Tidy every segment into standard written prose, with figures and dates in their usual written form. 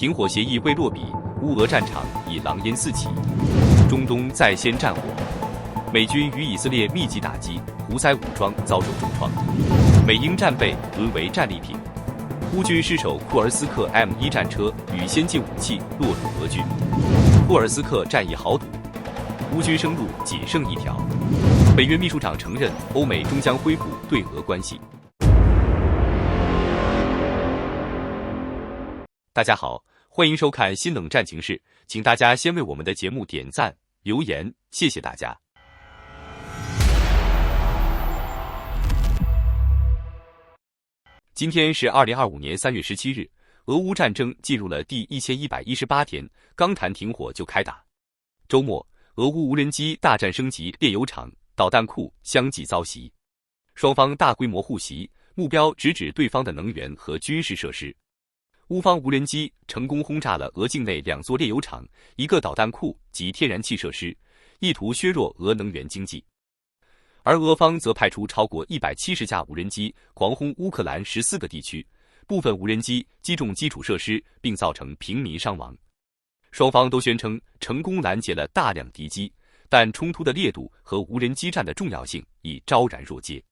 停火协议未落笔，乌俄战场已狼烟四起，中东再掀战火。美军与以色列密集打击，胡塞武装遭受重创，美英战备沦为战利品。乌军失守库尔斯克 M1 战车与先进武器落入俄军，库尔斯克战役豪赌，乌军生路仅剩一条。北约秘书长承认，欧美终将恢复对俄关系。大家好，欢迎收看新冷战情室，请大家先为我们的节目点赞、留言，谢谢大家。今天是2025年3月17日，俄乌战争进入了第1118天，刚谈停火就开打。周末，俄乌无人机大战升级，炼油厂、导弹库相继遭袭，双方大规模互袭，目标直指对方的能源和军事设施。乌方无人机成功轰炸了俄境内2座炼油厂、1个导弹库及天然气设施，意图削弱俄能源经济。而俄方则派出超过170架无人机狂轰乌克兰14个地区，部分无人机击中基础设施，并造成平民伤亡。双方都宣称成功拦截了大量敌机，但冲突的烈度和无人机战的重要性已昭然若揭。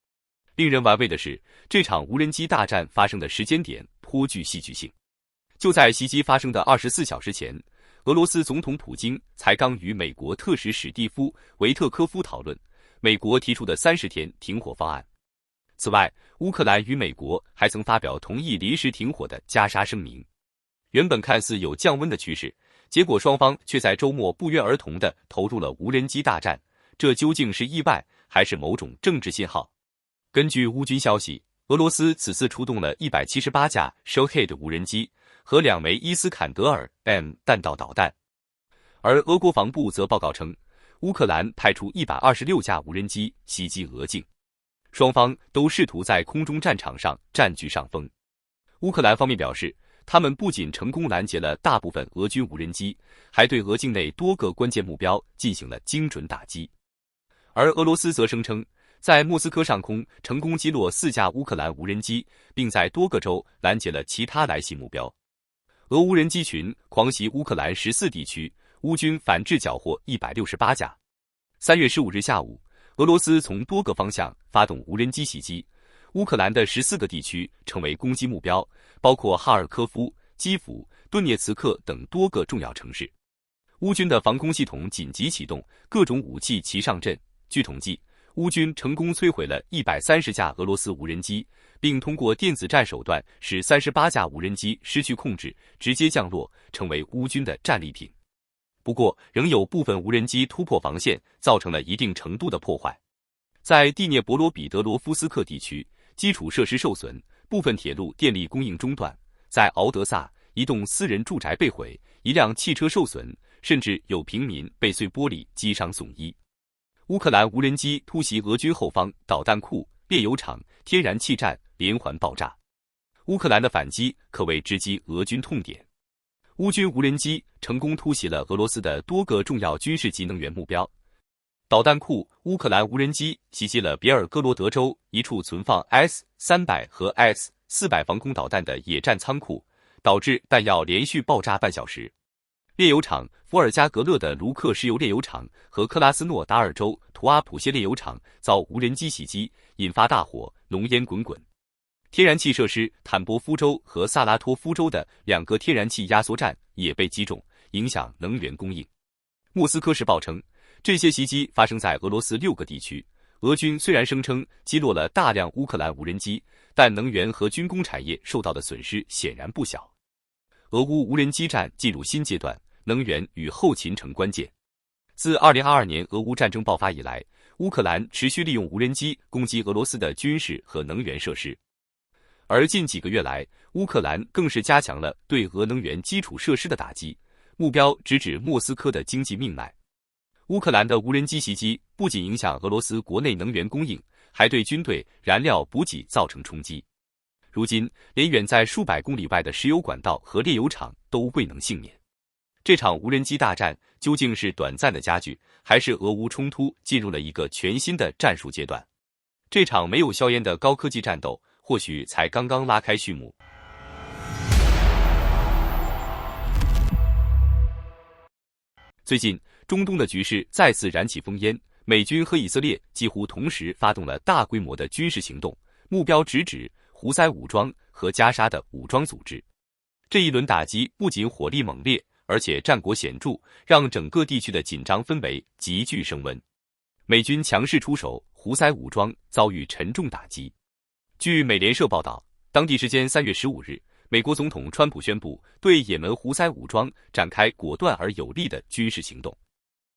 令人玩味的是，这场无人机大战发生的时间点颇具戏剧性。就在袭击发生的24小时前，俄罗斯总统普京才刚与美国特使史蒂夫·维特科夫讨论美国提出的30天停火方案。此外，乌克兰与美国还曾发表同意临时停火的加沙声明。原本看似有降温的趋势，结果双方却在周末不约而同地投入了无人机大战，这究竟是意外还是某种政治信号？根据乌军消息，俄罗斯此次出动了178架 Shahed 无人机和2枚伊斯坎德尔 M 弹道导弹，而俄国防部则报告称，乌克兰派出126架无人机袭击俄境，双方都试图在空中战场上占据上风。乌克兰方面表示，他们不仅成功拦截了大部分俄军无人机，还对俄境内多个关键目标进行了精准打击。而俄罗斯则声称，在莫斯科上空成功击落4架乌克兰无人机，并在多个州拦截了其他来袭目标。俄无人机群狂袭乌克兰14地区，乌军反制缴获168架。3月15日下午，俄罗斯从多个方向发动无人机袭击，乌克兰的14个地区成为攻击目标，包括哈尔科夫、基辅、顿涅茨克等多个重要城市。乌军的防空系统紧急启动，各种武器齐上阵。据统计，乌军成功摧毁了130架俄罗斯无人机，并通过电子战手段使38架无人机失去控制，直接降落，成为乌军的战利品。不过，仍有部分无人机突破防线，造成了一定程度的破坏。在第聂伯罗彼得罗夫斯克地区，基础设施受损，部分铁路电力供应中断；在敖德萨，一栋私人住宅被毁，一辆汽车受损，甚至有平民被碎玻璃击伤送医。乌克兰无人机突袭俄军后方导弹库、炼油厂、天然气站，连环爆炸。乌克兰的反击可谓直击俄军痛点。乌军无人机成功突袭了俄罗斯的多个重要军事及能源目标。导弹库，乌克兰无人机袭击了别尔哥罗德州一处存放 S-300 和 S-400 防空导弹的野战仓库，导致弹药连续爆炸半小时。炼油厂，伏尔加格勒的卢克石油炼油厂和克拉斯诺达尔州图阿普谢炼油厂遭无人机袭击，引发大火，浓烟滚滚。天然气设施，坦波夫州和萨拉托夫州的2个天然气压缩站也被击中，影响能源供应。莫斯科时报称，这些袭击发生在俄罗斯6个地区。俄军虽然声称击落了大量乌克兰无人机，但能源和军工产业受到的损失显然不小。俄乌无人机战进入新阶段，能源与后勤成关键。自2022年俄乌战争爆发以来，乌克兰持续利用无人机攻击俄罗斯的军事和能源设施。而近几个月来，乌克兰更是加强了对俄能源基础设施的打击，目标直指莫斯科的经济命脉。乌克兰的无人机袭击不仅影响俄罗斯国内能源供应，还对军队燃料补给造成冲击。如今，连远在数百公里外的石油管道和炼油厂都未能幸免。这场无人机大战究竟是短暂的加剧，还是俄乌冲突进入了一个全新的战术阶段？这场没有硝烟的高科技战斗，或许才刚刚拉开序幕。最近，中东的局势再次燃起烽烟，美军和以色列几乎同时发动了大规模的军事行动，目标直指胡塞武装和加沙的武装组织。这一轮打击不仅火力猛烈，而且战果显著，让整个地区的紧张氛围急剧升温。美军强势出手，胡塞武装遭遇沉重打击。据美联社报道，当地时间3月15日，美国总统川普宣布对也门胡塞武装展开果断而有力的军事行动。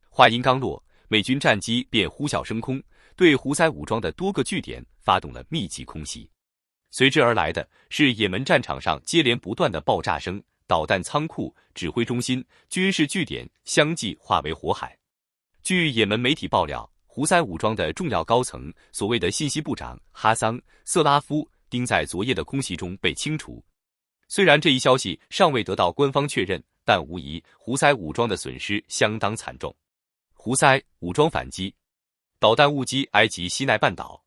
话音刚落，美军战机便呼啸升空，对胡塞武装的多个据点发动了密集空袭。随之而来的是也门战场上接连不断的爆炸声，导弹仓库、指挥中心、军事据点相继化为火海。据也门媒体爆料，胡塞武装的重要高层，所谓的信息部长哈桑·瑟拉夫丁在昨夜的空袭中被清除。虽然这一消息尚未得到官方确认，但无疑胡塞武装的损失相当惨重。胡塞武装反击，导弹误击埃及西奈半岛。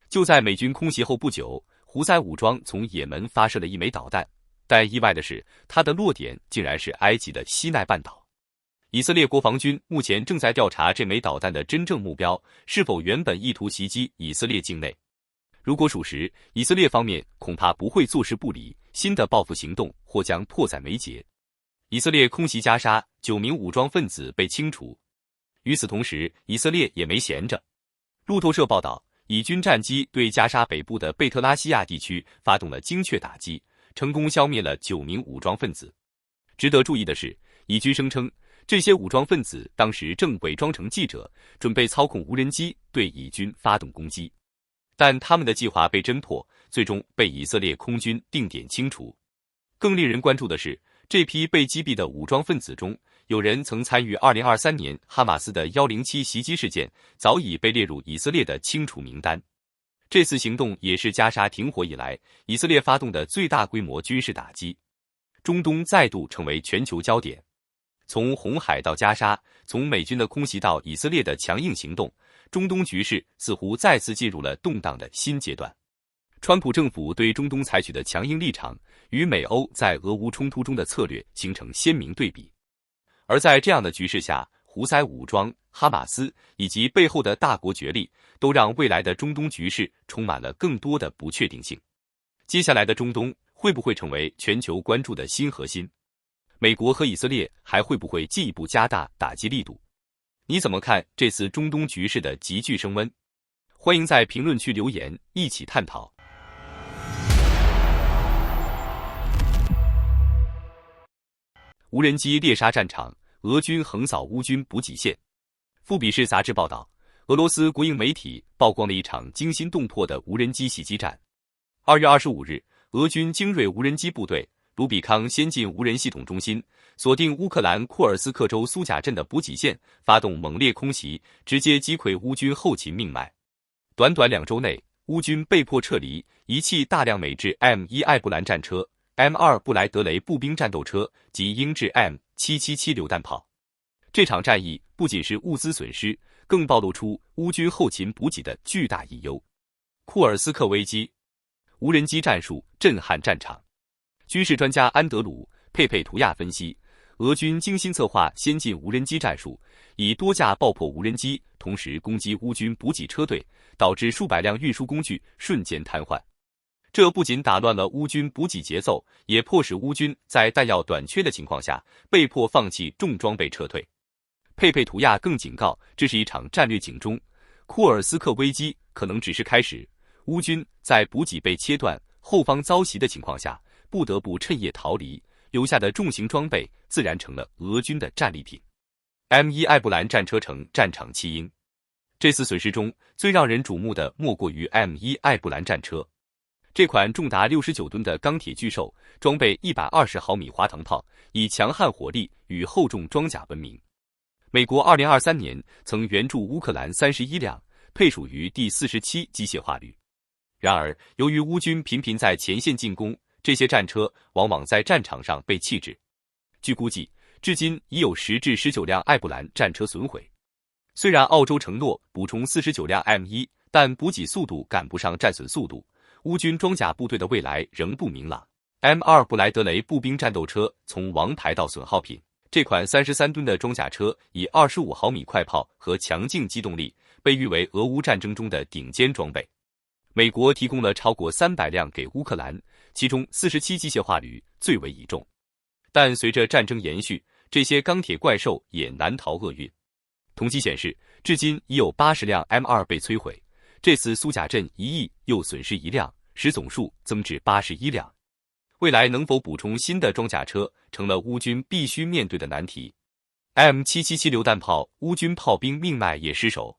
就在美军空袭后不久，胡塞武装从也门发射了一枚导弹，但意外的是，它的落点竟然是埃及的西奈半岛。以色列国防军目前正在调查这枚导弹的真正目标是否原本意图袭击以色列境内。如果属实，以色列方面恐怕不会坐视不理，新的报复行动或将迫在眉睫。以色列空袭加沙，9名武装分子被清除。与此同时，以色列也没闲着。路透社报道，以军战机对加沙北部的贝特拉西亚地区发动了精确打击，成功消灭了9名武装分子。值得注意的是，以军声称这些武装分子当时正伪装成记者，准备操控无人机对以军发动攻击。但他们的计划被侦破，最终被以色列空军定点清除。更令人关注的是，这批被击毙的武装分子中，有人曾参与2023年哈马斯的107袭击事件，早已被列入以色列的清除名单。这次行动也是加沙停火以来以色列发动的最大规模军事打击。中东再度成为全球焦点。从红海到加沙，从美军的空袭到以色列的强硬行动，中东局势似乎再次进入了动荡的新阶段。川普政府对中东采取的强硬立场，与美欧在俄乌冲突中的策略形成鲜明对比。而在这样的局势下，胡塞武装、哈马斯以及背后的大国角力，都让未来的中东局势充满了更多的不确定性。接下来的中东会不会成为全球关注的新核心？美国和以色列还会不会进一步加大打击力度？你怎么看这次中东局势的急剧升温？欢迎在评论区留言，一起探讨。无人机猎杀战场，俄军横扫乌军补给线。富比士杂志报道，俄罗斯国营媒体曝光了一场惊心动魄的无人机袭击战。2月25日，俄军精锐无人机部队卢比康先进无人系统中心锁定乌克兰库尔斯克州苏贾镇的补给线，发动猛烈空袭，直接击溃乌军后勤命脉。短短2周内，乌军被迫撤离，遗弃大量美制 M1 艾布兰战车、M2 布莱德雷步兵战斗车及英制 M777 榴弹炮。这场战役不仅是物资损失，更暴露出乌军后勤补给的巨大隐忧。库尔斯克危机，无人机战术震撼战场。军事专家安德鲁·佩佩图亚分析，俄军精心策划先进无人机战术，以多架爆破无人机同时攻击乌军补给车队，导致数百辆运输工具瞬间瘫痪。这不仅打乱了乌军补给节奏，也迫使乌军在弹药短缺的情况下，被迫放弃重装备撤退。佩佩图亚更警告，这是一场战略警钟，库尔斯克危机可能只是开始。乌军在补给被切断、后方遭袭的情况下，不得不趁夜逃离，留下的重型装备自然成了俄军的战利品。M1 艾布兰战车成战场弃婴。这次损失中最让人瞩目的莫过于 M1 艾布兰战车。这款重达69吨的钢铁巨兽，装备120毫米滑膛炮，以强悍火力与厚重装甲闻名。美国2023年曾援助乌克兰31辆，配属于第47机械化旅。然而，由于乌军频频在前线进攻，这些战车往往在战场上被弃置。据估计，至今已有10至19辆艾布兰战车损毁。虽然澳洲承诺补充49辆 M1，但补给速度赶不上战损速度，乌军装甲部队的未来仍不明朗。M2 布莱德雷步兵战斗车从王牌到损耗品，这款33吨的装甲车以25毫米快炮和强劲机动力，被誉为俄乌战争中的顶尖装备。美国提供了超过300辆给乌克兰，其中47机械化旅最为倚重。但随着战争延续，这些钢铁怪兽也难逃厄运。统计显示，至今已有80辆 M2 被摧毁，这次苏甲阵一役又损失1辆，使总数增至81辆。未来能否补充新的装甲车，成了乌军必须面对的难题。M777 榴弹炮，乌军炮兵命脉也失守。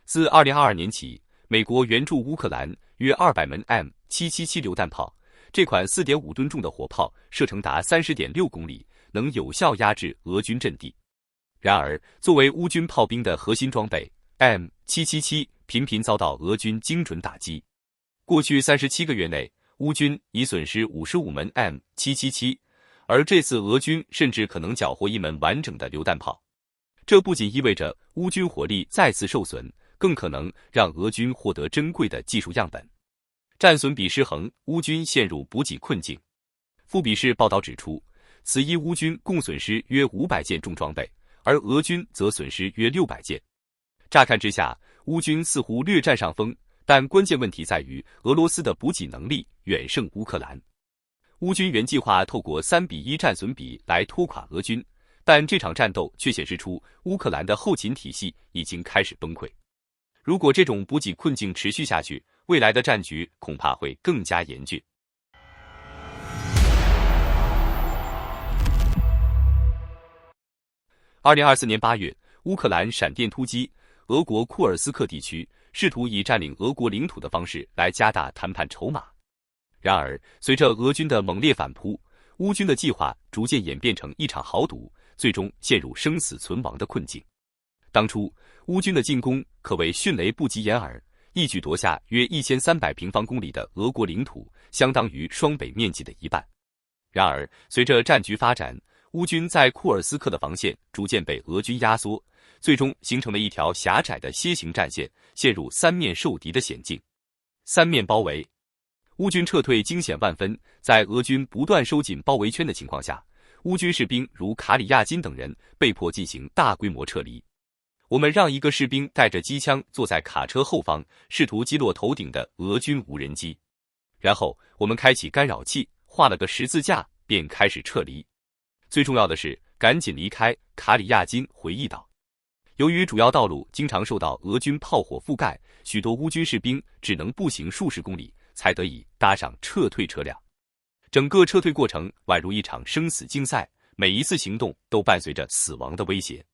自2022年起，美国援助乌克兰约200门 M777 榴弹炮，这款4.5吨重的火炮射程达30.6公里，能有效压制俄军阵地。然而，作为乌军炮兵的核心装备 ，M777 频频遭到俄军精准打击。过去37个月内，乌军已损失55门 M777，而这次俄军甚至可能缴获1门完整的榴弹炮。这不仅意味着乌军火力再次受损，更可能让俄军获得珍贵的技术样本。战损比失衡，乌军陷入补给困境。富比士报道指出，此役乌军共损失约500件重装备，而俄军则损失约600件。乍看之下，乌军似乎略占上风，但关键问题在于俄罗斯的补给能力远胜乌克兰。乌军原计划透过3:1战损比来拖垮俄军，但这场战斗却显示出乌克兰的后勤体系已经开始崩溃。如果这种补给困境持续下去，未来的战局恐怕会更加严峻。2024年8月，乌克兰闪电突击俄国库尔斯克地区，试图以占领俄国领土的方式来加大谈判筹码。然而，随着俄军的猛烈反扑，乌军的计划逐渐演变成一场豪赌，最终陷入生死存亡的困境。当初，乌军的进攻可谓迅雷不及掩耳，一举夺下约1300平方公里的俄国领土，相当于双北面积的1半。然而，随着战局发展，乌军在库尔斯克的防线逐渐被俄军压缩，最终形成了一条狭窄的楔形战线，陷入三面受敌的险境。三面包围，乌军撤退惊险万分，在俄军不断收紧包围圈的情况下，乌军士兵如卡里亚金等人被迫进行大规模撤离。我们让一个士兵带着机枪坐在卡车后方，试图击落头顶的俄军无人机。然后我们开启干扰器，画了个十字架，便开始撤离。最重要的是，赶紧离开，卡里亚金回忆道。由于主要道路经常受到俄军炮火覆盖，许多乌军士兵只能步行数十公里，才得以搭上撤退车辆。整个撤退过程宛如一场生死竞赛，每一次行动都伴随着死亡的威胁。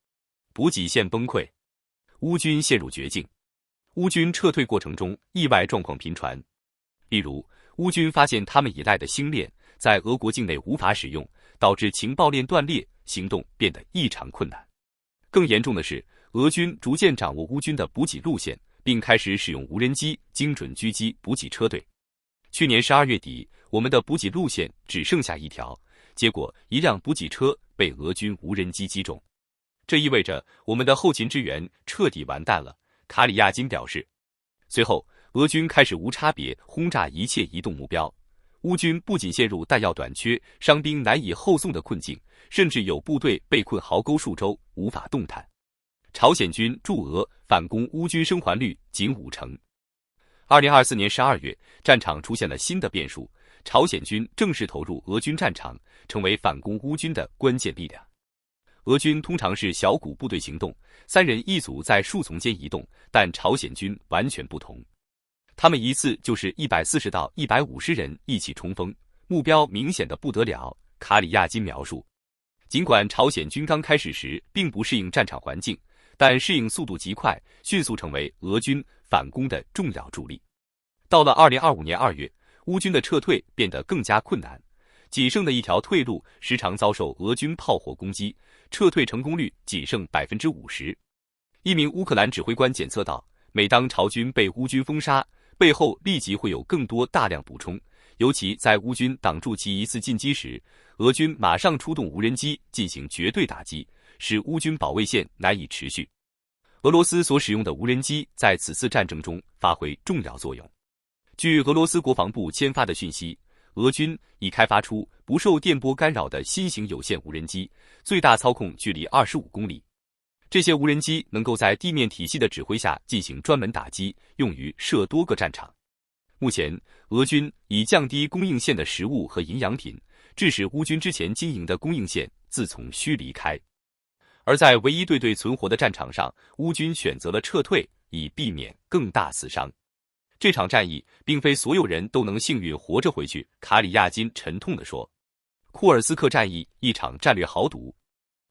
补给线崩溃，乌军陷入绝境。乌军撤退过程中，意外状况频传。例如，乌军发现他们依赖的星链在俄国境内无法使用，导致情报链断裂，行动变得异常困难。更严重的是，俄军逐渐掌握乌军的补给路线，并开始使用无人机精准狙击补给车队。去年12月底，我们的补给路线只剩下一条，结果一辆补给车被俄军无人机击中。这意味着我们的后勤支援彻底完蛋了，卡里亚金表示。随后，俄军开始无差别轰炸一切移动目标。乌军不仅陷入弹药短缺、伤兵难以后送的困境，甚至有部队被困壕沟数周，无法动弹。朝鲜军驻俄反攻乌军生还率仅5成。2024年12月，战场出现了新的变数，朝鲜军正式投入俄军战场，成为反攻乌军的关键力量。俄军通常是小股部队行动，3人一组在树丛间移动，但朝鲜军完全不同。他们一次就是140到150人一起冲锋，目标明显的不得了。卡里亚金描述，尽管朝鲜军刚开始时并不适应战场环境，但适应速度极快，迅速成为俄军反攻的重要助力。到了2025年2月，乌军的撤退变得更加困难，仅剩的一条退路时常遭受俄军炮火攻击，撤退成功率仅剩50%。一名乌克兰指挥官检测到，每当朝军被乌军封杀，背后立即会有更多大量补充，尤其在乌军挡住其一次进击时，俄军马上出动无人机进行绝对打击，使乌军保卫线难以持续。俄罗斯所使用的无人机在此次战争中发挥重要作用。据俄罗斯国防部签发的讯息，俄军已开发出不受电波干扰的新型有线无人机，最大操控距离25公里。这些无人机能够在地面体系的指挥下进行专门打击，用于射多个战场。目前，俄军以降低供应线的食物和营养品，致使乌军之前经营的供应线自从需离开。而在唯一对对存活的战场上，乌军选择了撤退，以避免更大死伤。这场战役并非所有人都能幸运活着回去，卡里亚金沉痛地说。库尔斯克战役一场战略豪赌。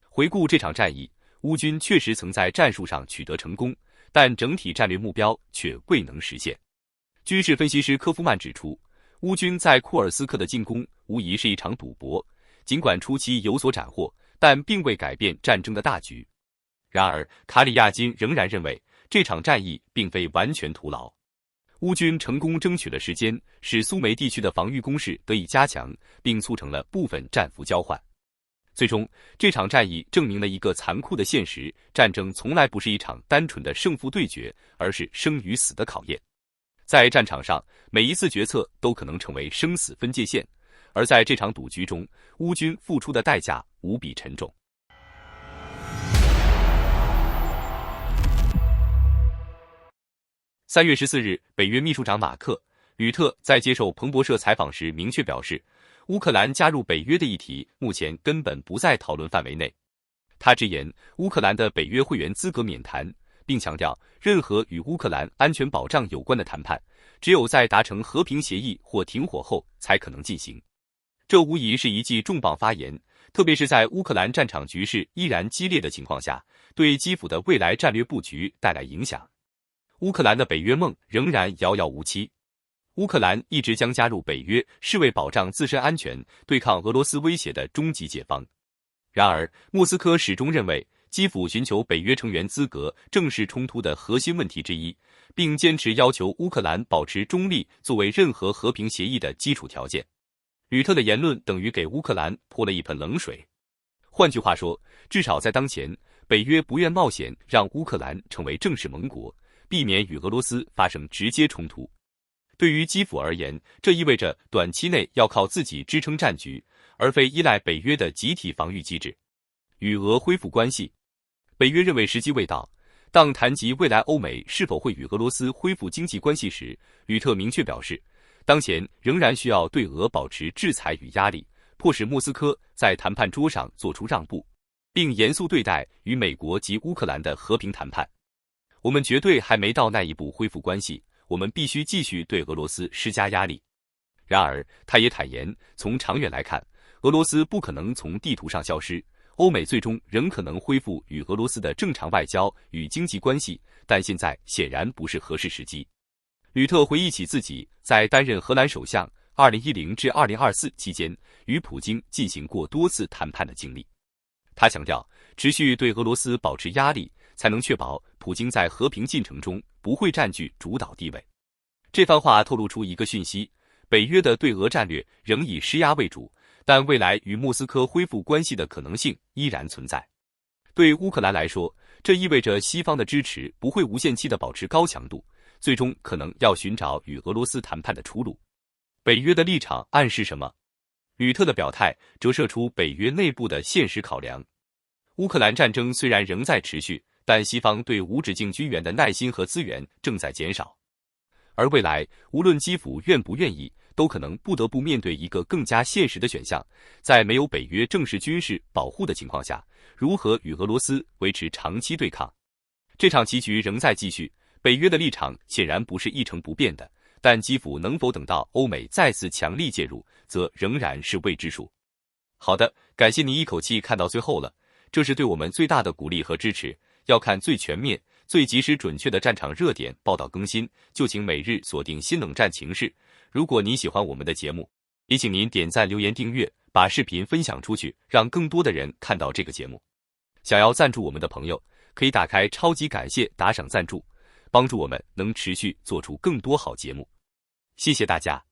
回顾这场战役，乌军确实曾在战术上取得成功，但整体战略目标却未能实现。军事分析师科夫曼指出，乌军在库尔斯克的进攻无疑是一场赌博，尽管初期有所斩获，但并未改变战争的大局。然而，卡里亚金仍然认为这场战役并非完全徒劳。乌军成功争取了时间，使苏梅地区的防御工事得以加强，并促成了部分战俘交换。最终，这场战役证明了一个残酷的现实：战争从来不是一场单纯的胜负对决，而是生与死的考验。在战场上，每一次决策都可能成为生死分界线，而在这场赌局中，乌军付出的代价无比沉重。3月14日，北约秘书长马克·吕特在接受彭博社采访时明确表示，乌克兰加入北约的议题目前根本不在讨论范围内。他直言，乌克兰的北约会员资格免谈，并强调，任何与乌克兰安全保障有关的谈判，只有在达成和平协议或停火后才可能进行。这无疑是一记重磅发言，特别是在乌克兰战场局势依然激烈的情况下，对基辅的未来战略布局带来影响。乌克兰的北约梦仍然遥遥无期。乌克兰一直将加入北约视为保障自身安全、对抗俄罗斯威胁的终极解方。然而，莫斯科始终认为，基辅寻求北约成员资格正是冲突的核心问题之一，并坚持要求乌克兰保持中立作为任何和平协议的基础条件。吕特的言论等于给乌克兰泼了一盆冷水。换句话说，至少在当前，北约不愿冒险让乌克兰成为正式盟国，避免与俄罗斯发生直接冲突。对于基辅而言，这意味着短期内要靠自己支撑战局，而非依赖北约的集体防御机制。与俄恢复关系，北约认为时机未到。当谈及未来欧美是否会与俄罗斯恢复经济关系时，吕特明确表示，当前仍然需要对俄保持制裁与压力，迫使莫斯科在谈判桌上做出让步，并严肃对待与美国及乌克兰的和平谈判。我们绝对还没到那一步恢复关系，我们必须继续对俄罗斯施加压力。然而，他也坦言，从长远来看，俄罗斯不可能从地图上消失，欧美最终仍可能恢复与俄罗斯的正常外交与经济关系，但现在显然不是合适时机。吕特回忆起自己在担任荷兰首相2010至2024期间与普京进行过多次谈判的经历。他强调，持续对俄罗斯保持压力，才能确保普京在和平进程中不会占据主导地位。这番话透露出一个讯息：北约的对俄战略仍以施压为主，但未来与莫斯科恢复关系的可能性依然存在。对乌克兰来说，这意味着西方的支持不会无限期地保持高强度，最终可能要寻找与俄罗斯谈判的出路。北约的立场暗示什么？吕特的表态折射出北约内部的现实考量。乌克兰战争虽然仍在持续，但西方对无止境军援的耐心和资源正在减少。而未来，无论基辅愿不愿意，都可能不得不面对一个更加现实的选项：在没有北约正式军事保护的情况下，如何与俄罗斯维持长期对抗？这场棋局仍在继续，北约的立场显然不是一成不变的，但基辅能否等到欧美再次强力介入，则仍然是未知数。好的，感谢您一口气看到最后了，这是对我们最大的鼓励和支持。要看最全面、最及时准确的战场热点报道更新，就请每日锁定新冷战情势。如果您喜欢我们的节目，也请您点赞、留言、订阅，把视频分享出去，让更多的人看到这个节目。想要赞助我们的朋友，可以打开超级感谢打赏赞助，帮助我们能持续做出更多好节目。谢谢大家。